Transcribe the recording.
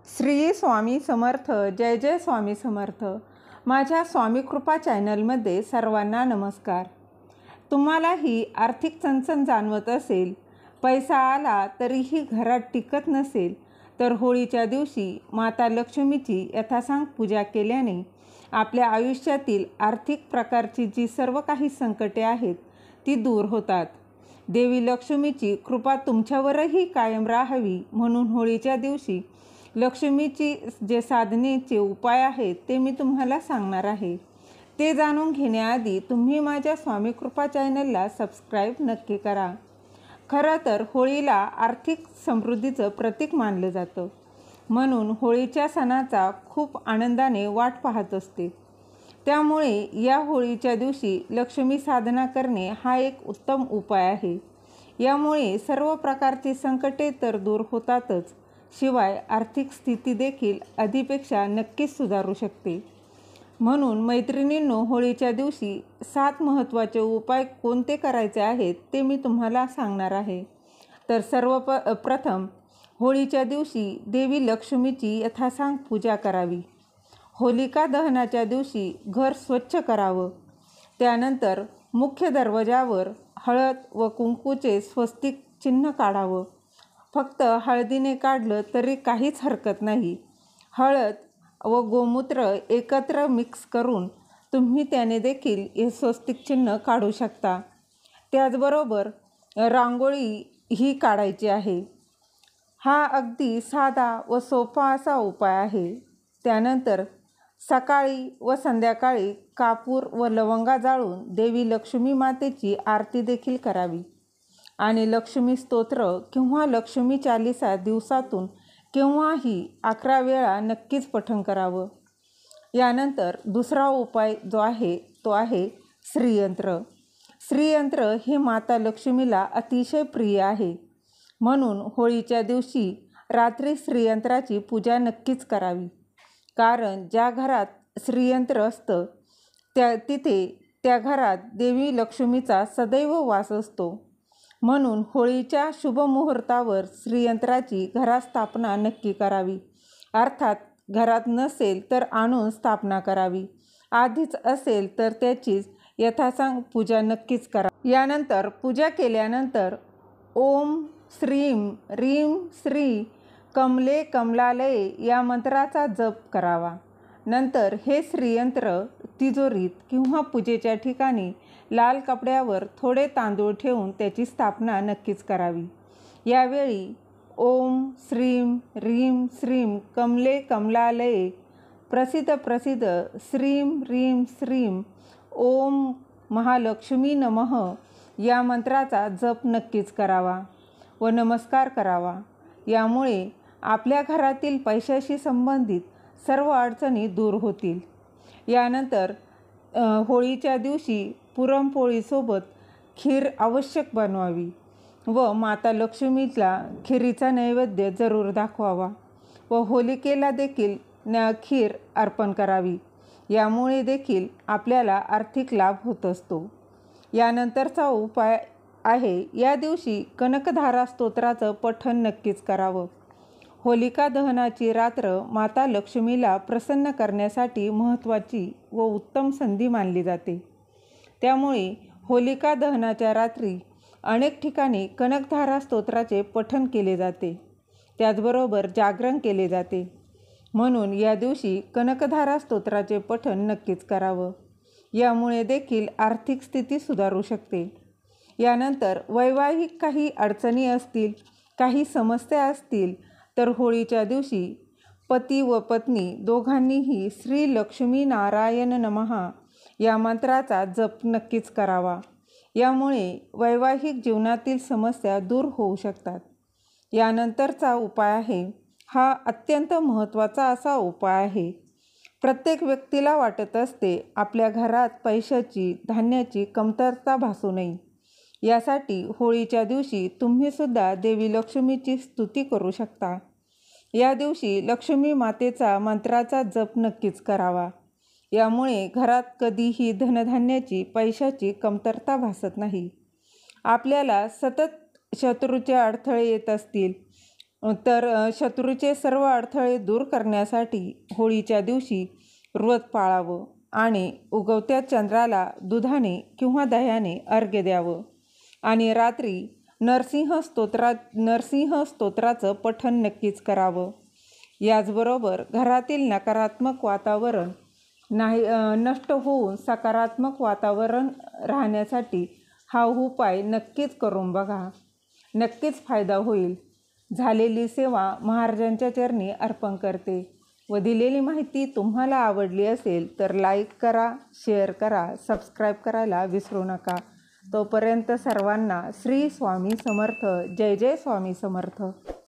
श्री स्वामी समर्थ. जय जय स्वामी समर्थ. माझ्या स्वामी कृपा चॅनलमध्ये सर्वांना नमस्कार. तुम्हालाही आर्थिक चणचण जाणवत असेल, पैसा आला तरीही घरात टिकत नसेल, तर होळीच्या दिवशी माता लक्ष्मीची यथासांग पूजा केल्याने आपल्या आयुष्यातील आर्थिक प्रकारची जी सर्व काही संकटे आहेत ती दूर होतात. देवी लक्ष्मीची कृपा तुमच्यावरही कायम राहावी म्हणून होळीच्या दिवशी लक्ष्मीची जे साधनेचे उपाय आहेत ते मी तुम्हाला सांगणार आहे. ते जाणून घेण्याआधी तुम्ही माझ्या स्वामी कृपा चॅनलला सबस्क्राईब नक्की करा. खरं तर होळीला आर्थिक समृद्धीचं प्रतीक मानलं जातं, म्हणून होळीच्या सणाचा खूप आनंदाने वाट पाहत असते. त्यामुळे या होळीच्या दिवशी लक्ष्मी साधना करणे हा एक उत्तम उपाय आहे. यामुळे सर्व प्रकारची संकटे तर दूर होतातच, शिवाय आर्थिक स्थिती देखील आधीपेक्षा नक्कीच सुधारू शकते. म्हणून मैत्रिणींनो, होळीच्या दिवशी 7 महत्त्वाचे उपाय कोणते करायचे आहेत ते मी तुम्हाला सांगणार आहे. तर प्रथम होळीच्या दिवशी देवी लक्ष्मीची यथासांग पूजा करावी. होलिका दहनाच्या दिवशी घर स्वच्छ करावं. त्यानंतर मुख्य दरवाजावर हळद व कुंकूचे स्वस्तिक चिन्ह काढावं. फक्त हळदीने काढलं तरी काहीच हरकत नाही. हळद व गोमूत्र एकत्र मिक्स करून तुम्ही त्याने देखील हे स्वस्तिक चिन्ह काढू शकता. त्याचबरोबर रांगोळी ही काढायची आहे. हा अगदी साधा व सोपा असा उपाय आहे. त्यानंतर सकाळी व संध्याकाळी कापूर व लवंगा जाळून देवी लक्ष्मी मातेची आरती देखील करावी आणि लक्ष्मी स्तोत्र किंवा लक्ष्मी चालीसा दिवसातून केव्हाही 11 वेळा नक्कीच पठण करावं. यानंतर दुसरा उपाय जो आहे तो आहे श्रीयंत्र. श्रीयंत्र हे माता लक्ष्मीला अतिशय प्रिय आहे, म्हणून होळीच्या दिवशी रात्री श्रीयंत्राची पूजा नक्कीच करावी. कारण ज्या घरात श्रीयंत्र असतं त्या घरात देवी लक्ष्मीचा सदैव वास असतो. म्हणून होळीच्या शुभ मुहूर्तावर श्रीयंत्राची घरात स्थापना नक्की करावी. अर्थात घरात नसेल तर आणून स्थापना करावी. आधीच असेल तर त्याची यथासांग पूजा नक्कीच करा. यानंतर पूजा केल्यानंतर ओम श्रीं ह्रीं श्री कमले कमलालये या मंत्राचा जप करावा. नंतर हे श्रीयंत्र तिजोरीत किंवा पूजेच्या ठिकाणी लाल कपड्यावर थोडे तांदूळ ठेवून त्याची स्थापना नक्कीच करावी. यावेळी ओम श्रीं ह्रीं श्रीं कमले कमलालये प्रसिद्ध श्रीं ह्रीं श्रीं ओम महालक्ष्मी नमः या मंत्राचा जप नक्कीच करावा व नमस्कार करावा. यामुळे आपल्या घरातील पैशाशी संबंधित सर्व अडचणी दूर होतील. यानंतर होळीच्या दिवशी पुरणपोळीसोबत खीर आवश्यक बनवावी व माता लक्ष्मीला खिरीचा नैवेद्य जरूर दाखवावा व होलिकेला देखील खीर अर्पण करावी. यामुळे देखील आपल्याला आर्थिक लाभ होत असतो. यानंतरचा उपाय आहे, या दिवशी कनकधारा स्तोत्राचं पठण नक्कीच करावं. होलिका दहनाची रात्र माता लक्ष्मीला प्रसन्न करण्यासाठी महत्त्वाची व उत्तम संधी मानली जाते. त्यामुळे होलिका दहनाच्या रात्री अनेक ठिकाणी कनकधारा स्तोत्राचे पठण केले जाते. त्याचबरोबर जागरण केले जाते. म्हणून या दिवशी कनकधारा स्तोत्राचे पठण नक्कीच करावं. यामुळे देखील आर्थिक स्थिती सुधारू शकते. यानंतर वैवाहिक काही अडचणी असतील, काही समस्या असतील तर होळीच्या दिवशी पती व पत्नी दोघांनीही श्री लक्ष्मी नारायण नमः या मंत्राचा जप नक्कीच करावा. यामुळे वैवाहिक जीवनातील समस्या दूर होऊ शकतात. यानंतरचा उपाय आहे, हा अत्यंत महत्त्वाचा असा उपाय आहे. प्रत्येक व्यक्तीला वाटत असते आपल्या घरात पैशाची, धान्याची कमतरता भासू नये. यासाठी होळीच्या दिवशी तुम्हीसुद्धा देवी लक्ष्मीची स्तुती करू शकता. या दिवशी लक्ष्मी मातेचा मंत्राचा जप नक्कीच करावा. यामुळे घरात कधीही धनधान्याची, पैशाची कमतरता भासत नाही. आपल्याला सतत शत्रूचे अडथळे येत असतील शत्रूचे सर्व अडथळे दूर करण्यासाठी होळीच्या दिवशी व्रत पाळावं आणि उगवत्या चंद्राला दुधाने किंवा दह्याने अर्घ्य द्यावं आणि रात्री नरसिंह स्तोत्राचं पठण नक्कीच करावं. याचबरोबर घरातील नकारात्मक वातावरण नष्ट होऊन सकारात्मक वातावरण राहण्यासाठी हा उपाय नक्कीच करून बघा. नक्कीच फायदा होईल. झालेली सेवा महाराजांच्या चरणी अर्पण करते व दिलेली माहिती तुम्हाला आवडली असेल तर लाईक करा, शेअर करा, सबस्क्राईब करायला विसरू नका. तोपर्यंत सर्वांना श्री स्वामी समर्थ. जय जय स्वामी समर्थ.